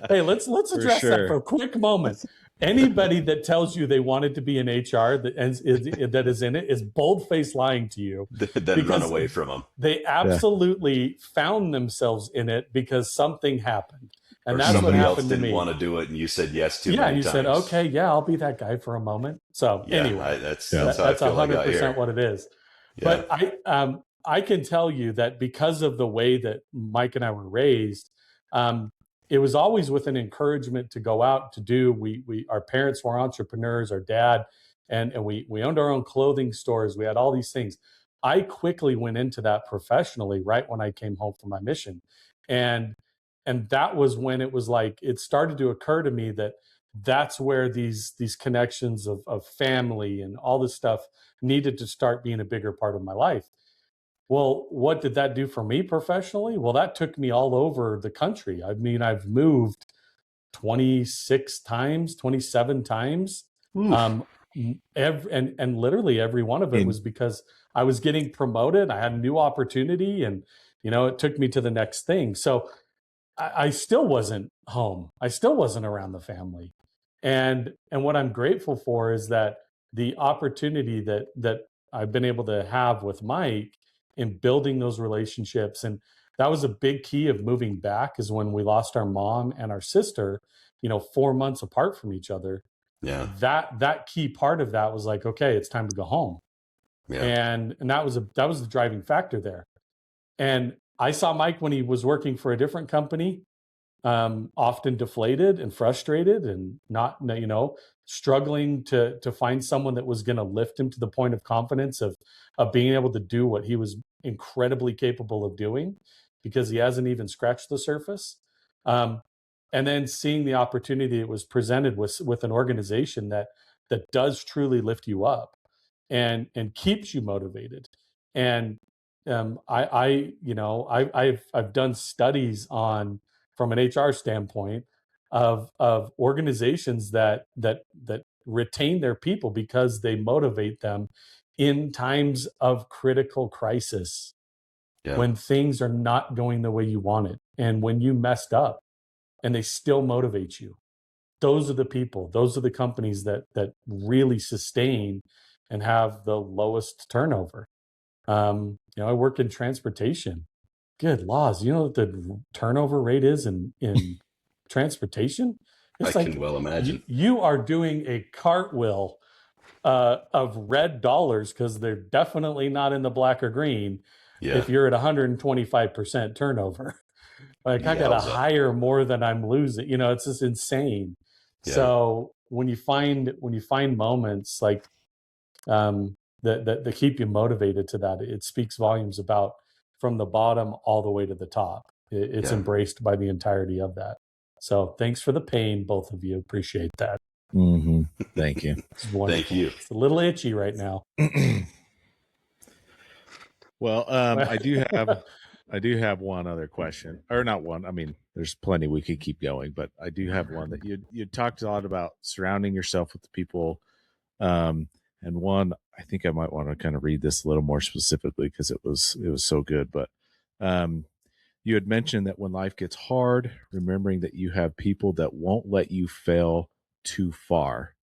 let's address that for a quick moment. Anybody that tells you they wanted to be in HR that is in it is bold-faced lying to you. Then run away from them. They absolutely found themselves in it because something happened. And or that's what somebody else happened to didn't me. want to do it, and you said yes too Yeah, many you times. said, okay, yeah, I'll be that guy for a moment. So Yeah, anyway, that's how I feel 100% what it is. Yeah. But I can tell you that because of the way that Mike and I were raised, it was always with an encouragement to go out to do. Our parents were entrepreneurs, our dad, and we owned our own clothing stores. We had all these things. I quickly went into that professionally right when I came home from my mission. And that was when it was like, it started to occur to me that that's where these connections of family and all this stuff needed to start being a bigger part of my life. Well, what did that do for me professionally? Well, that took me all over the country. I mean, I've moved 26 times, 27 times. And literally every one of it was because I was getting promoted. I had a new opportunity, and, it took me to the next thing. So I still wasn't home. I still wasn't around the family. And what I'm grateful for is that the opportunity that I've been able to have with Mike in building those relationships. And that was a big key of moving back, is when we lost our mom and our sister, 4 months apart from each other. Yeah. That key part of that was like, okay, it's time to go home. Yeah. And that was the driving factor there. And I saw Mike when he was working for a different company, often deflated and frustrated and not, struggling to find someone that was going to lift him to the point of confidence of being able to do what he was incredibly capable of doing, because he hasn't even scratched the surface. And then seeing the opportunity it was presented with an organization that does truly lift you up and keeps you motivated. And I've done studies on, from an HR standpoint, of organizations that retain their people because they motivate them in times of critical crisis, when things are not going the way you want it, and when you messed up, and they still motivate you. Those are the people, those are the companies that really sustain and have the lowest turnover. I work in transportation. Good laws. You know what the turnover rate is in transportation? It's I can well imagine. You are doing a cartwheel of red dollars, because they're definitely not in the black or green. Yeah. If you're at 125% turnover, like, I got to hire more than I'm losing. It's just insane. Yeah. So when you find moments like that keep you motivated to that, it speaks volumes about from the bottom all the way to the top. It's embraced by the entirety of that. So thanks for the pain, both of you. Appreciate that. Mm-hmm. Thank you. Thank you. It's a little itchy right now. Well, I do have one other question, or not one. I mean, there's plenty we could keep going, but I do have one that you talked a lot about surrounding yourself with the people. And one, I think I might want to kind of read this a little more specifically, because it was so good. But you had mentioned that when life gets hard, remembering that you have people that won't let you fail too far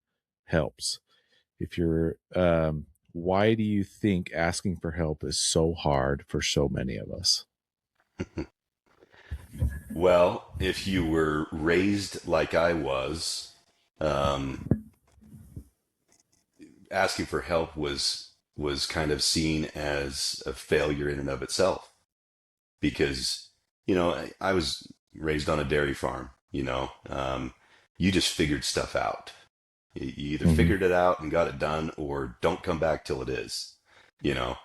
helps. If you're, why do you think asking for help is so hard for so many of us? Well, if you were raised like I was, asking for help was kind of seen as a failure in and of itself, because I was raised on a dairy farm. You just figured stuff out. You either figured it out and got it done, or don't come back till it is, you know.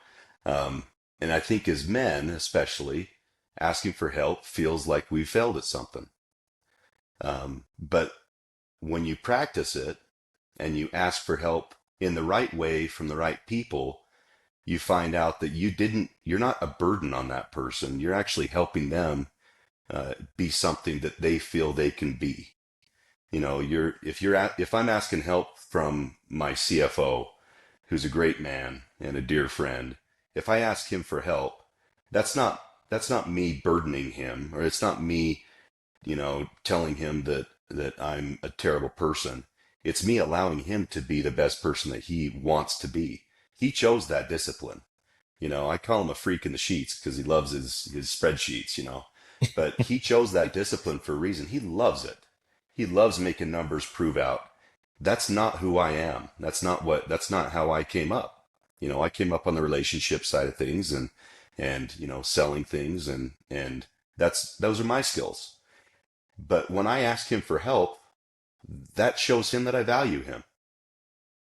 And I think as men, especially, asking for help feels like we failed at something. But when you practice it and you ask for help in the right way from the right people, you find out that you're not a burden on that person. You're actually helping them be something that they feel they can be. You know, if I'm asking help from my CFO, who's a great man and a dear friend, if I ask him for help, that's not me burdening him, or it's not me, telling him that I'm a terrible person. It's me allowing him to be the best person that he wants to be. He chose that discipline. I call him a freak in the sheets because he loves his spreadsheets, but he chose that discipline for a reason. He loves it. He loves making numbers prove out. That's not who I am. That's not how I came up. I came up on the relationship side of things and selling things and those are my skills. But when I ask him for help, that shows him that I value him.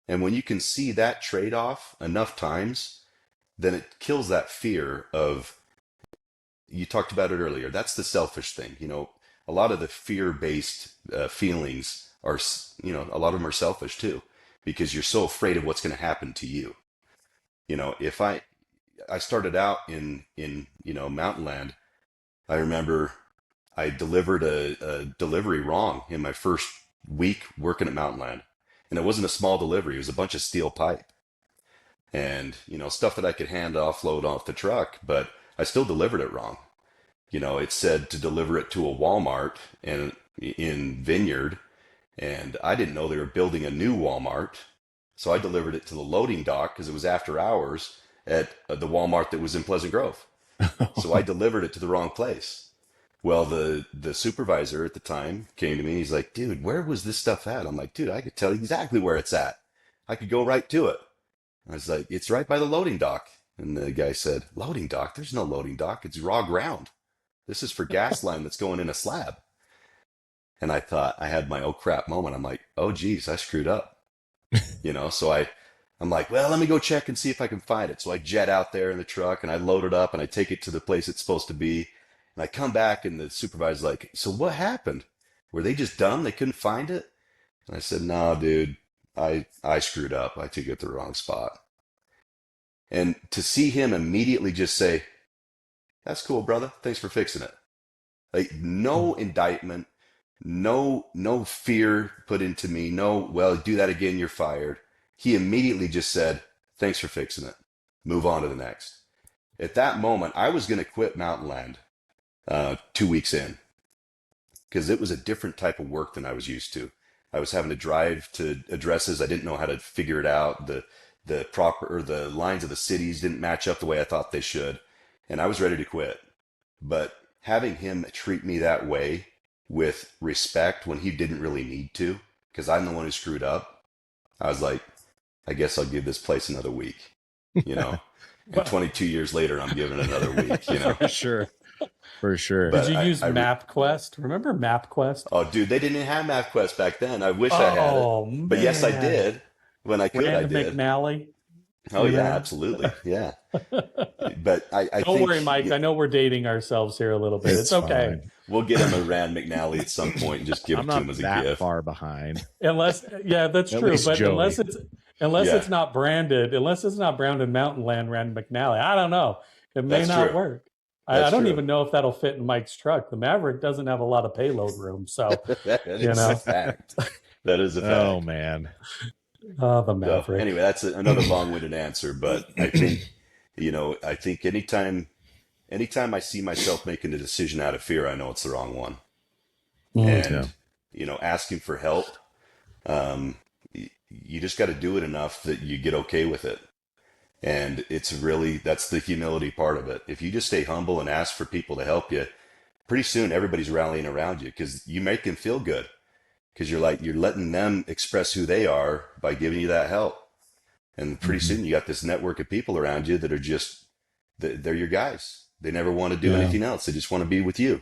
And when you can see that trade-off enough times, then it kills that fear of, you talked about it earlier, that's the selfish thing. A lot of the fear-based feelings are, a lot of them are selfish too, because you're so afraid of what's going to happen to you. If I started out in mountain land, I remember I delivered a delivery wrong in my first week working at Mountain Land. And it wasn't a small delivery, it was a bunch of steel pipe. And, stuff that I could hand offload off the truck, but I still delivered it wrong. It said to deliver it to a Walmart and in Vineyard, and I didn't know they were building a new Walmart. So I delivered it to the loading dock because it was after hours at the Walmart that was in Pleasant Grove. So I delivered it to the wrong place. Well, the supervisor at the time came to me. He's like, dude, where was this stuff at? I'm like, dude, I could tell you exactly where it's at. I could go right to it. I was like, it's right by the loading dock. And the guy said, loading dock? There's no loading dock. It's raw ground. This is for gas line that's going in a slab. And I thought, I had my oh crap moment. I'm like, oh geez, I screwed up. So I'm like, well, let me go check and see if I can find it. So I jet out there in the truck and I load it up and I take it to the place it's supposed to be. And I come back and the supervisor's like, so what happened? Were they just dumb? They couldn't find it? And I said, no, dude, I screwed up. I took it to the wrong spot. And to see him immediately just say, that's cool, brother. Thanks for fixing it. Like no indictment, no fear put into me. No, well, do that again, you're fired. He immediately just said, thanks for fixing it. Move on to the next. At that moment, I was going to quit Mountain Land 2 weeks in because it was a different type of work than I was used to. I was having to drive to addresses. I didn't know how to figure it out. The lines of the cities didn't match up the way I thought they should. And I was ready to quit. But having him treat me that way with respect when he didn't really need to, because I'm the one who screwed up, I was like, I guess I'll give this place another week, And 22 years later, I'm giving it another week, For sure. Did you use MapQuest? Remember MapQuest? Oh, dude, they didn't have MapQuest back then. I wish I had it. Man. But yes, I did. When I could, Rand I did. McNally. Oh, yeah, absolutely. Yeah. But I Don't think, worry, Mike. I know we're dating ourselves here a little bit. It's okay. Fine. We'll get him a Rand McNally at some point and just give it to him as a gift. I'm not that far behind. That's true. But Joey. unless it's not branded Mountain Land Rand McNally, I don't know. It may not work. I don't even know if that'll fit in Mike's truck. The Maverick doesn't have a lot of payload room, so that is a fact. That is a fact. Oh man. The Maverick. So, anyway, that's another long-winded answer, but I think, I think anytime I see myself making a decision out of fear, I know it's the wrong one. And, asking for help, you just got to do it enough that you get okay with it. And that's the humility part of it. If you just stay humble and ask for people to help you, pretty soon everybody's rallying around you because you make them feel good. Because you're letting them express who they are by giving you that help. And pretty soon you got this network of people around you that are they're your guys. They never want to do anything else. They just want to be with you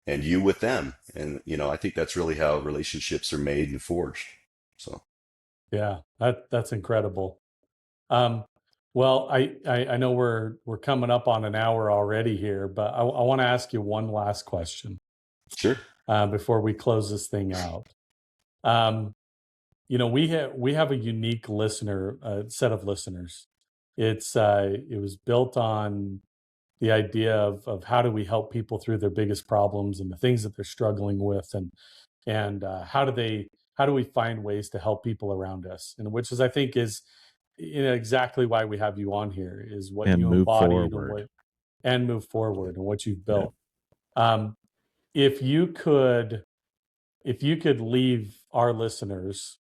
and you with them. And, I think that's really how relationships are made and forged. So. Yeah, that's incredible. Well, I know we're coming up on an hour already here, but I want to ask you one last question. Sure. Before we close this thing out. We have a unique set of listeners. It was built on the idea of how do we help people through their biggest problems and the things that they're struggling with, and how do we find ways to help people around us, and which is, I think, is exactly why we have you on here, is what and you move embodied forward. and move forward and what you've built. If you could leave our listeners,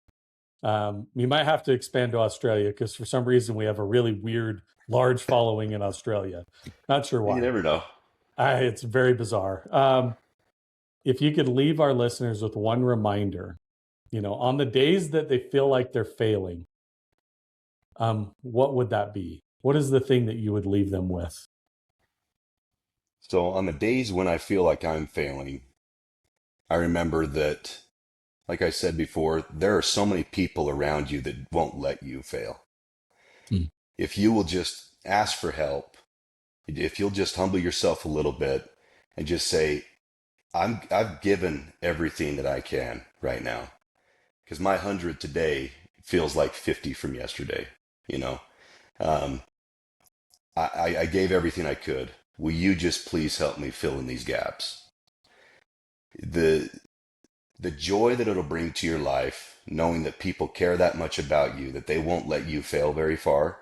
you might have to expand to Australia, because for some reason we have a really weird, large following in Australia. Not sure why. You never know. It's very bizarre. If you could leave our listeners with one reminder, on the days that they feel like they're failing, what would that be? What is the thing that you would leave them with? So on the days when I feel like I'm failing, I remember that, like I said before, there are so many people around you that won't let you fail. If you will just ask for help, if you'll just humble yourself a little bit and just say, I've given everything that I can right now, because my 100 today feels like 50 from yesterday. I gave everything I could. Will you just please help me fill in these gaps? The joy that it'll bring to your life, knowing that people care that much about you, that they won't let you fail very far,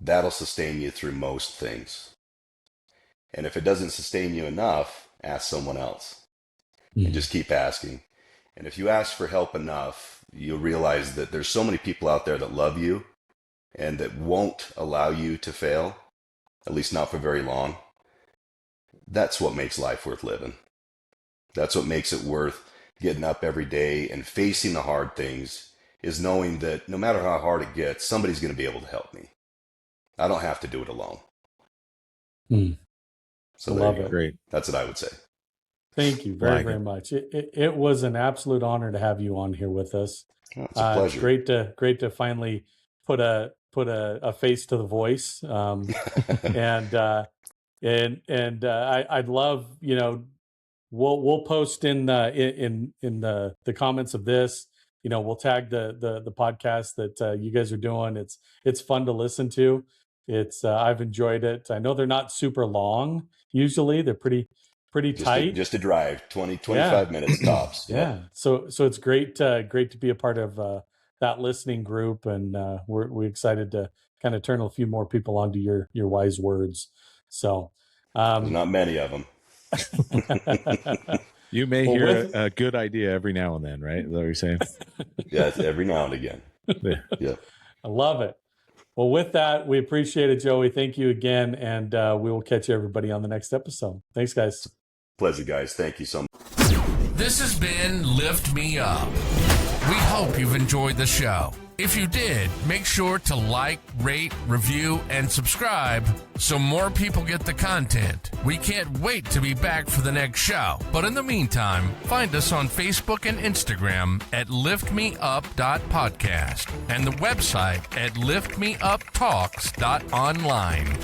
that'll sustain you through most things. And if it doesn't sustain you enough, ask someone else. And just keep asking. And if you ask for help enough, you'll realize that there's so many people out there that love you and that won't allow you to fail, at least not for very long. That's what makes life worth living. That's what makes it worth getting up every day and facing the hard things, is knowing that no matter how hard it gets, somebody's going to be able to help me. I don't have to do it alone. So there you go. Great. That's what I would say. Thank you very much. It was an absolute honor to have you on here with us. Oh, it's a pleasure. It's great to finally put a face to the voice. And I'd love, we'll post in the comments of this, we'll tag the podcast that you guys are doing. It's fun to listen to. I've enjoyed it. I know they're not super long. Usually they're pretty tight. Just a drive, 25 minutes tops. Yeah. So it's great to be a part of that listening group, and we're excited to kind of turn a few more people onto your wise words. So there's not many of them. You may hear a good idea every now and then, right? Is that what you're saying? Yeah, every now and again. Yeah. I love it. Well, with that, we appreciate it, Joey. Thank you again, and we will catch everybody on the next episode. Thanks, guys. Pleasure, guys. Thank you so much. This has been Lift Me Up. We hope you've enjoyed the show. If you did, make sure to like, rate, review, and subscribe so more people get the content. We can't wait to be back for the next show. But in the meantime, find us on Facebook and Instagram at liftmeup.podcast and the website at liftmeuptalks.online.